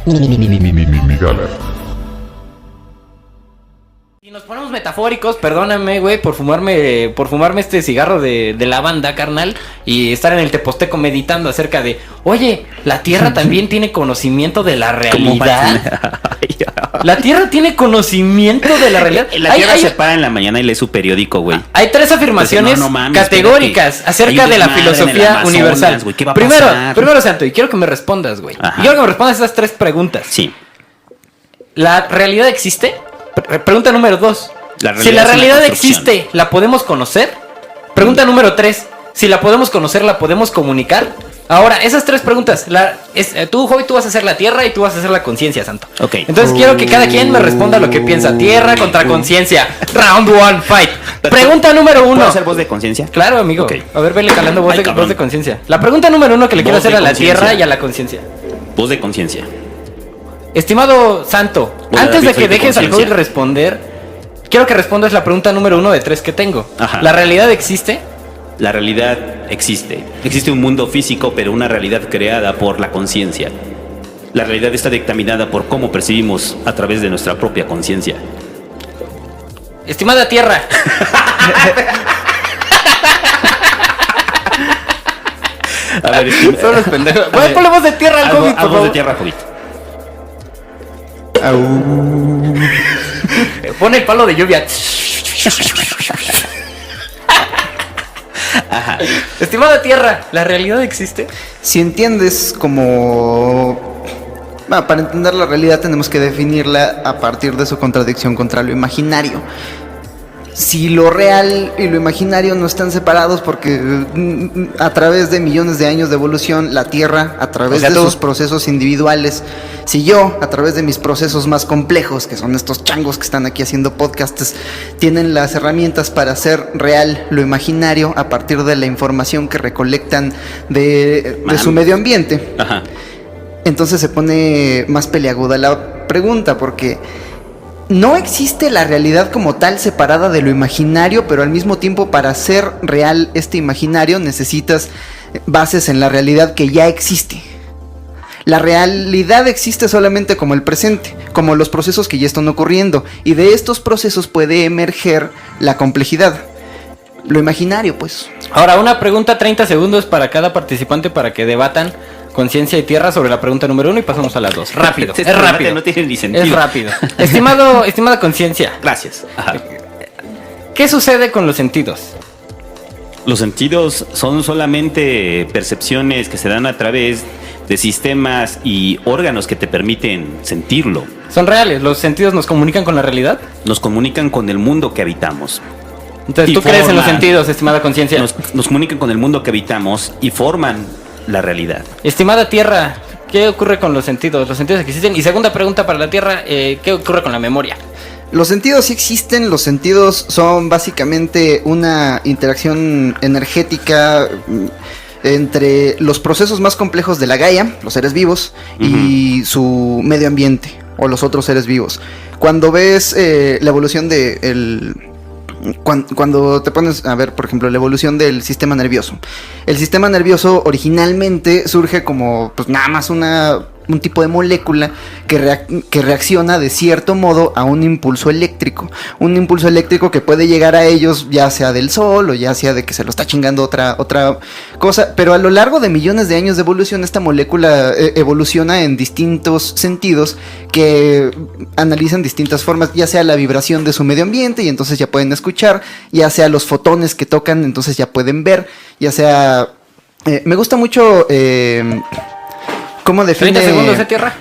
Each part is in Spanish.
Migala. Si nos ponemos metafóricos, perdóname, güey, por fumarme este cigarro de lavanda, carnal, y estar en el Teposteco meditando acerca de, oye, la Tierra también tiene conocimiento de la realidad. La Tierra tiene conocimiento de la realidad. La Tierra se para en la mañana y lee su periódico, güey. Hay tres afirmaciones Entonces, no mames, categóricas acerca de la filosofía universal. Wey, ¿qué va a primero, pasar? Santo, y quiero que me respondas, güey. Ajá. Quiero que me respondas esas tres preguntas. Sí. ¿La realidad existe? Pregunta número 2. Si la es una realidad construcción. existe, ¿la podemos conocer? Pregunta número 3. Si la podemos conocer, ¿la podemos comunicar? Ahora, esas tres preguntas, tú, Joy, tú vas a hacer la Tierra y tú vas a hacer la conciencia, Santo. Ok. Entonces quiero que cada quien me responda lo que piensa. Tierra contra conciencia. Round 1, fight. Pregunta número 1. ¿Puedo hacer voz de conciencia? Claro, amigo. Ok. A ver, vele calando voz Ay, de conciencia. La pregunta número 1 que le quiero Voz hacer de a la conciencia. Tierra y a la conciencia. Voz de conciencia. Estimado Santo, Voy a antes de dar que mi dejes al conciencia. Joy responder, quiero que respondas la pregunta número 1 de 3 que tengo. Ajá. ¿La realidad existe? La realidad existe. Existe un mundo físico, pero una realidad creada por la conciencia. La realidad está dictaminada por cómo percibimos a través de nuestra propia conciencia. Estimada Tierra. A ver, Son los pendejos. Bueno, ponle voz de Tierra al Hobbit, por voz de favor. tierra, Hobbit. Pone el palo de lluvia. Ajá. Estimada Tierra, ¿la realidad existe? Si entiendes como... para entender la realidad tenemos que definirla a partir de su contradicción contra lo imaginario. Si lo real y lo imaginario no están separados porque a través de millones de años de evolución, la Tierra, a través de sus procesos individuales, si yo, a través de mis procesos más complejos, que son estos changos que están aquí haciendo podcasts, tienen las herramientas para hacer real lo imaginario a partir de la información que recolectan de su medio ambiente, Ajá. entonces se pone más peliaguda la pregunta, porque no existe la realidad como tal separada de lo imaginario, pero al mismo tiempo para hacer real este imaginario necesitas bases en la realidad que ya existe. La realidad existe solamente como el presente, como los procesos que ya están ocurriendo, y de estos procesos puede emerger la complejidad. Lo imaginario, pues. Ahora, una pregunta, 30 segundos para cada participante para que debatan conciencia y tierra sobre la pregunta número 1 y pasamos a las 2. Rápido, Este es debate rápido. no tiene ni sentido. Es rápido. Estimada conciencia, Gracias. Ajá. ¿qué sucede con los sentidos? Los sentidos son solamente percepciones que se dan a través de sistemas y órganos que te permiten sentirlo. ¿Son reales? ¿Los sentidos nos comunican con la realidad? Nos comunican con el mundo que habitamos. Entonces, ¿tú Y crees en los forman- sentidos, estimada conciencia? Nos comunican con el mundo que habitamos y forman la realidad. Estimada tierra, ¿qué ocurre con los sentidos? ¿Los sentidos existen? Y segunda pregunta para la tierra, ¿qué ocurre con la memoria? Los sentidos sí existen, los sentidos son básicamente una interacción energética entre los procesos más complejos de la Gaia, los seres vivos, y su medio ambiente o los otros seres vivos. Cuando ves la evolución cuando te pones a ver, por ejemplo, la evolución del sistema nervioso. El sistema nervioso originalmente surge como pues nada más un tipo de molécula que reacciona de cierto modo a un impulso eléctrico. Un impulso eléctrico que puede llegar a ellos ya sea del sol o ya sea de que se lo está chingando otra cosa. Pero a lo largo de millones de años de evolución, esta molécula evoluciona en distintos sentidos que analizan distintas formas, ya sea la vibración de su medio ambiente y entonces ya pueden escuchar, ya sea los fotones que tocan, entonces ya pueden ver, ya sea... me gusta mucho... ¿Cómo define? 30 segundos de tierra.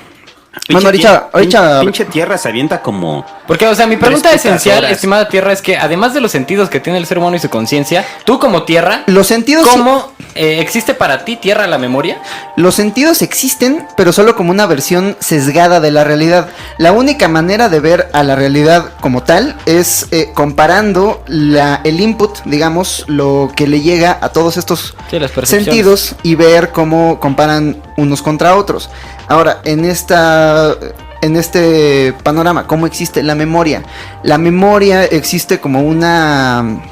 Bueno, ahorita... Pinche tierra se avienta como... Porque, o sea, mi pregunta Tres putas esencial, horas. estimada tierra, es que además de los sentidos que tiene el ser humano y su conciencia, tú como tierra, Los sentidos... ¿cómo existe para ti, tierra, la memoria? Los sentidos existen, pero solo como una versión sesgada de la realidad. La única manera de ver a la realidad como tal es comparando el input, digamos, lo que le llega a todos estos Sí, las percepciones. sentidos y ver cómo comparan unos contra otros. Ahora, en este panorama, ¿cómo existe la memoria? La memoria existe como una...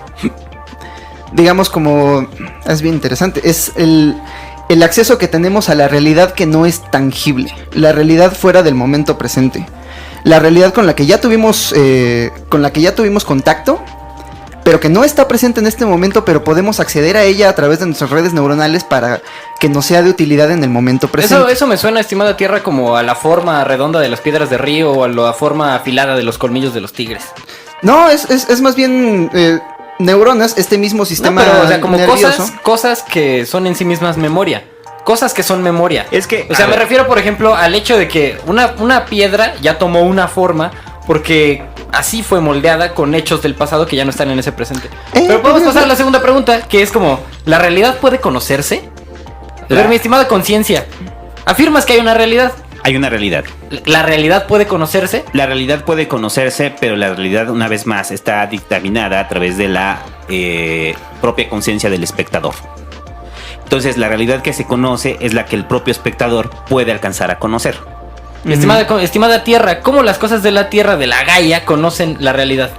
digamos como... es bien interesante. Es el el acceso que tenemos a la realidad que no es tangible, la realidad fuera del momento presente, la realidad con la que ya tuvimos contacto, pero que no está presente en este momento, pero podemos acceder a ella a través de nuestras redes neuronales para que nos sea de utilidad en el momento presente. Eso me suena, estimada Tierra, como a la forma redonda de las piedras de río o a la forma afilada de los colmillos de los tigres. No, es más bien neuronas, este mismo sistema pero, o sea, como nervioso. cosas que son en sí mismas memoria. Cosas que son memoria. Es que, o sea, me refiero, por ejemplo, al hecho de que una piedra ya tomó una forma porque así fue moldeada con hechos del pasado que ya no están en ese presente. Pero podemos pasar a la segunda pregunta, que es como, ¿la realidad puede conocerse? A ver, mi estimada conciencia, afirmas que hay una realidad. Hay una realidad. ¿La realidad puede conocerse? La realidad puede conocerse, pero la realidad, una vez más, está dictaminada a través de la propia conciencia del espectador. Entonces, la realidad que se conoce es la que el propio espectador puede alcanzar a conocer. Estimada Tierra, ¿cómo las cosas de la Tierra, de la Gaia, conocen la realidad?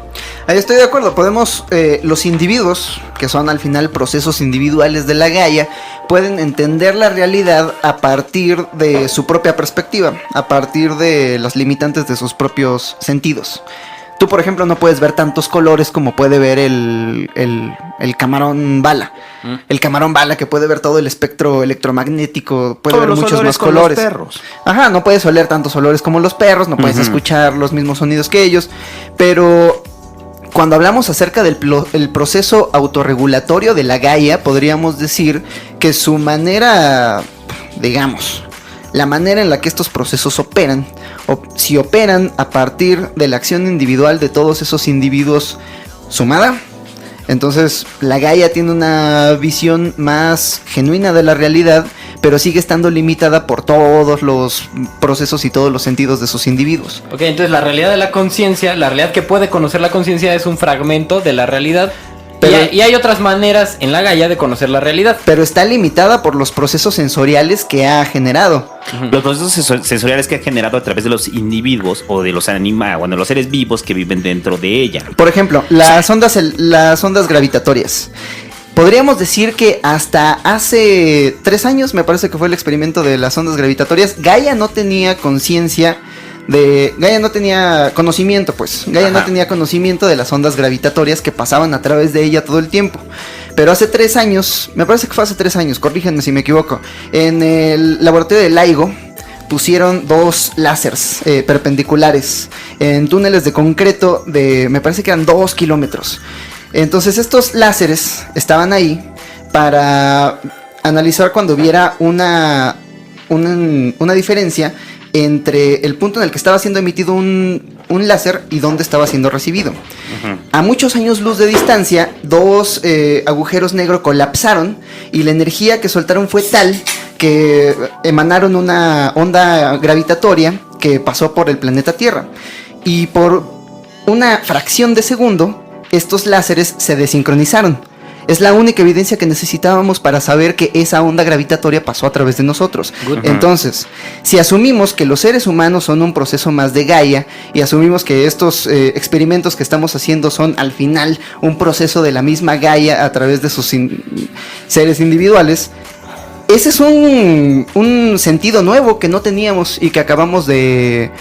Ahí estoy de acuerdo, podemos, los individuos, que son al final procesos individuales de la Gaia, pueden entender la realidad a partir de su propia perspectiva, a partir de las limitantes de sus propios sentidos. Tú, por ejemplo, no puedes ver tantos colores como puede ver el camarón bala. El camarón bala que puede ver todo el espectro electromagnético, puede ver muchos más colores. Los perros. Ajá, no puedes oler tantos olores como los perros, no puedes escuchar los mismos sonidos que ellos, pero cuando hablamos acerca del proceso autorregulatorio de la Gaia, podríamos decir que su manera, digamos, la manera en la que estos procesos operan, o si operan a partir de la acción individual de todos esos individuos sumada, entonces la Gaia tiene una visión más genuina de la realidad, pero sigue estando limitada por todos los procesos y todos los sentidos de sus individuos. Ok, entonces la realidad de la conciencia, la realidad que puede conocer la conciencia es un fragmento de la realidad. Y hay otras maneras en la Gaia de conocer la realidad. Pero está limitada por los procesos sensoriales que ha generado. Los procesos sensoriales que ha generado a través de los individuos o de los los seres vivos que viven dentro de ella. Por ejemplo, las ondas gravitatorias. Podríamos decir que hasta hace 3 años, me parece que fue el experimento de las ondas gravitatorias, Gaia no tenía conciencia Gaia no tenía conocimiento, pues. Gaia no tenía conocimiento de las ondas gravitatorias que pasaban a través de ella todo el tiempo. Pero hace 3 años, me parece que fue hace 3 años, corríjanme si me equivoco, en el laboratorio de LIGO pusieron 2 láseres perpendiculares en túneles de concreto de, me parece que eran 2 kilómetros. Entonces estos láseres estaban ahí para analizar cuando hubiera una diferencia entre el punto en el que estaba siendo emitido un láser y dónde estaba siendo recibido. A muchos años luz de distancia, 2 agujeros negros colapsaron y la energía que soltaron fue tal que emanaron una onda gravitatoria que pasó por el planeta Tierra. Y por una fracción de segundo, estos láseres se desincronizaron. Es la única evidencia que necesitábamos para saber que esa onda gravitatoria pasó a través de nosotros. Entonces, si asumimos que los seres humanos son un proceso más de Gaia y asumimos que estos experimentos que estamos haciendo son al final un proceso de la misma Gaia a través de sus seres individuales, ese es un sentido nuevo que no teníamos y que acabamos de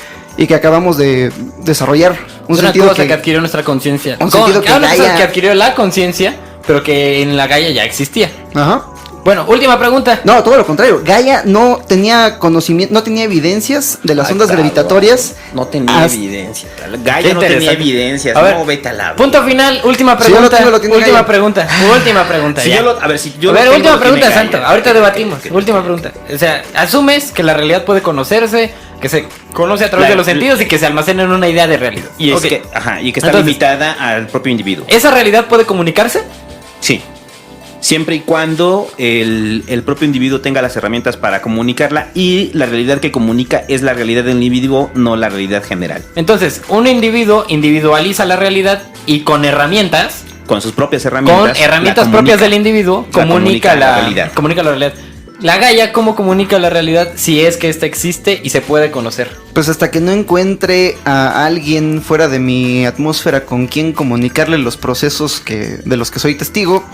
desarrollar. Un sentido que adquirió nuestra conciencia. Un sentido que adquirió la conciencia, pero que en la Gaia ya existía. Ajá. Bueno, última pregunta. No, todo lo contrario. Gaia no tenía conocimiento, no tenía evidencias de las ondas gravitatorias. No tenía evidencia. Gaia no tenía evidencias. A ver, no, vete a la... Punto final, última pregunta. Sí, última pregunta. Última pregunta. Última pregunta, Santo. Ahorita debatimos. Última pregunta. O sea, asumes que la realidad puede conocerse, que se conoce a través de los sentidos y que se almacena en una idea de realidad. Y que está entonces, limitada al propio individuo. ¿Esa realidad puede comunicarse? Sí. Siempre y cuando el propio individuo tenga las herramientas para comunicarla, y la realidad que comunica es la realidad del individuo, no la realidad general. Entonces, un individuo individualiza la realidad y con sus propias herramientas, propias del individuo, comunica la realidad. la Gaia, ¿cómo comunica la realidad si es que esta existe y se puede conocer? Pues hasta que no encuentre a alguien fuera de mi atmósfera con quien comunicarle los procesos de los que soy testigo,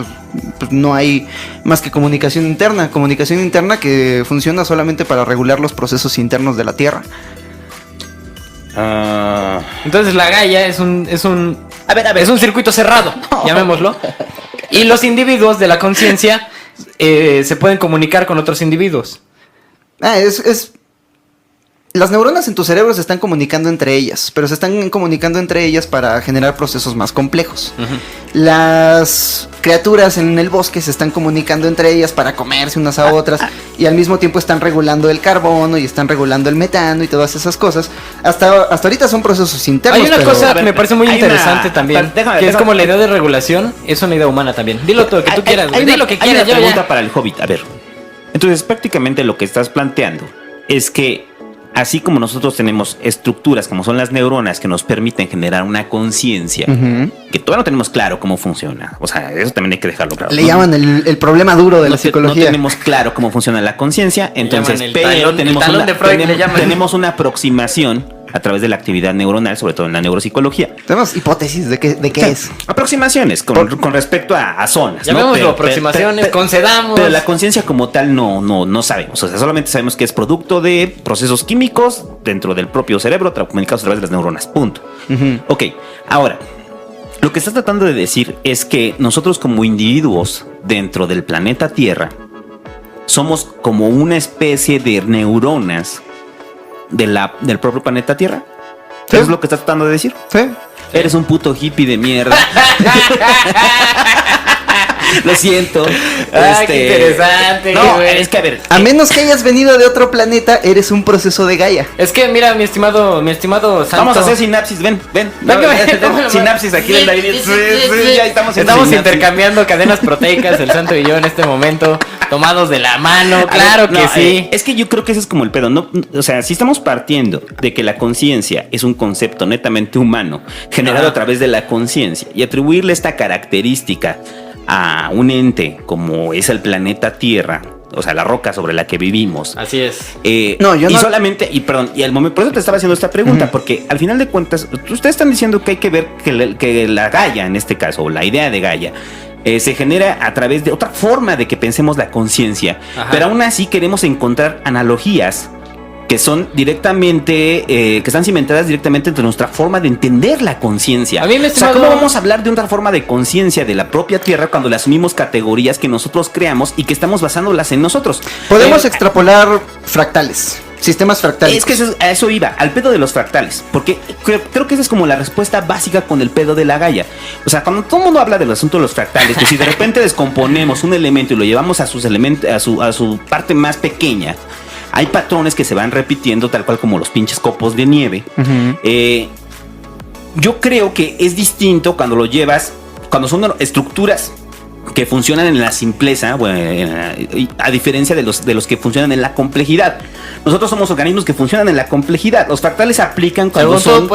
pues no hay más que comunicación interna que funciona solamente para regular los procesos internos de la Tierra. Entonces la Gaia es un es un circuito cerrado, llamémoslo. Y los individuos de la conciencia se pueden comunicar con otros individuos. Las neuronas en tu cerebro se están comunicando entre ellas, pero se están comunicando entre ellas para generar procesos más complejos. Las criaturas en el bosque se están comunicando entre ellas para comerse unas a otras y al mismo tiempo están regulando el carbono y están regulando el metano y todas esas cosas. Hasta ahorita son procesos internos. Hay una cosa que me parece muy interesante una... también, que es como la idea de regulación, es una idea humana también. Dilo todo lo que tú quieras, di lo que quieras. Hay una pregunta para el Hobbit, a ver. Entonces prácticamente lo que estás planteando es que así como nosotros tenemos estructuras como son las neuronas que nos permiten generar una conciencia, que todavía no tenemos claro cómo funciona. O sea, eso también hay que dejarlo claro. Le llaman el problema duro de la psicología. No tenemos claro cómo funciona la conciencia, entonces, pero tenemos una aproximación a través de la actividad neuronal, sobre todo en la neuropsicología. Tenemos hipótesis de qué es. Aproximaciones con respecto a zonas. Llamémoslo aproximaciones, concedamos. Pero la conciencia como tal no sabemos. O sea, solamente sabemos que es producto de procesos químicos dentro del propio cerebro, comunicados a través de las neuronas. Punto. Ok, ahora, lo que estás tratando de decir es que nosotros como individuos dentro del planeta Tierra somos como una especie de neuronas del propio planeta Tierra. ¿Sí? ¿Eso es lo que estás tratando de decir? Sí. Eres un puto hippie de mierda. Lo siento. Qué interesante. No, es que a ver. A menos que hayas venido de otro planeta, eres un proceso de Gaia. Es que mira, mi estimado Santo. Vamos a hacer sinapsis, ven. Sinapsis aquí del David. Ya estamos intercambiando cadenas proteicas, el Santo y yo en este momento, tomados de la mano, claro que sí. Es que yo creo que ese es como el pedo, ¿no? O sea, si estamos partiendo de que la conciencia es un concepto netamente humano, generado a través de la conciencia, y atribuirle esta característica a un ente como es el planeta Tierra, o sea, la roca sobre la que vivimos. Así es. Solamente, y al momento, por eso te estaba haciendo esta pregunta, porque al final de cuentas, ustedes están diciendo que hay que ver que la Gaia, en este caso, o la idea de Gaia, se genera a través de otra forma de que pensemos la conciencia, pero aún así queremos encontrar analogías que son directamente, que están cimentadas directamente entre nuestra forma de entender la conciencia. O sea, ¿cómo vamos a hablar de otra forma de conciencia de la propia Tierra cuando le asumimos categorías que nosotros creamos y que estamos basándolas en nosotros? Podemos extrapolar fractales. Sistemas fractales. Es que a eso iba, al pedo de los fractales. Porque creo que esa es como la respuesta básica con el pedo de la Gaia. O sea, cuando todo el mundo habla del asunto de los fractales, que si de repente descomponemos un elemento y lo llevamos a su parte más pequeña, hay patrones que se van repitiendo tal cual como los pinches copos de nieve. Yo creo que es distinto cuando lo llevas, cuando son estructuras que funcionan en la simpleza, a diferencia de los que funcionan en la complejidad. Nosotros somos organismos que funcionan en la complejidad. Los fractales aplican cuando son...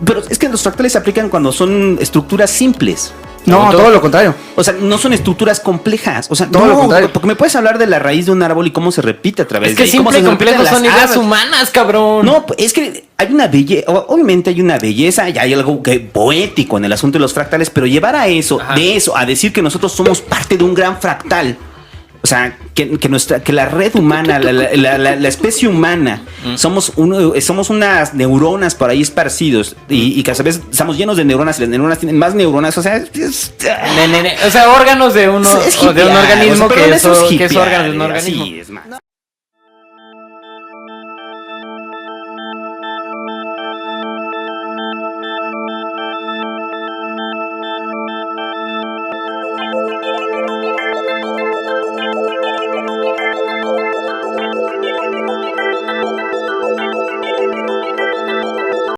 Pero es que los fractales se aplican cuando son estructuras simples. No, todo lo contrario. O sea, no son estructuras complejas. O sea, todo lo contrario. Porque me puedes hablar de la raíz de un árbol y cómo se repite a través de... Es que simple y complejo son ideas humanas, cabrón. No, es que hay una belleza, obviamente hay una belleza, y hay algo que poético en el asunto de los fractales, pero llevar a eso, a decir que nosotros somos parte de un gran fractal. O sea, que la red humana, la especie humana, somos unas neuronas por ahí esparcidos y que a veces estamos llenos de neuronas y las neuronas tienen más neuronas. O sea, órganos de un organismo, o sea, que es órgano de un organismo. Sí, es más.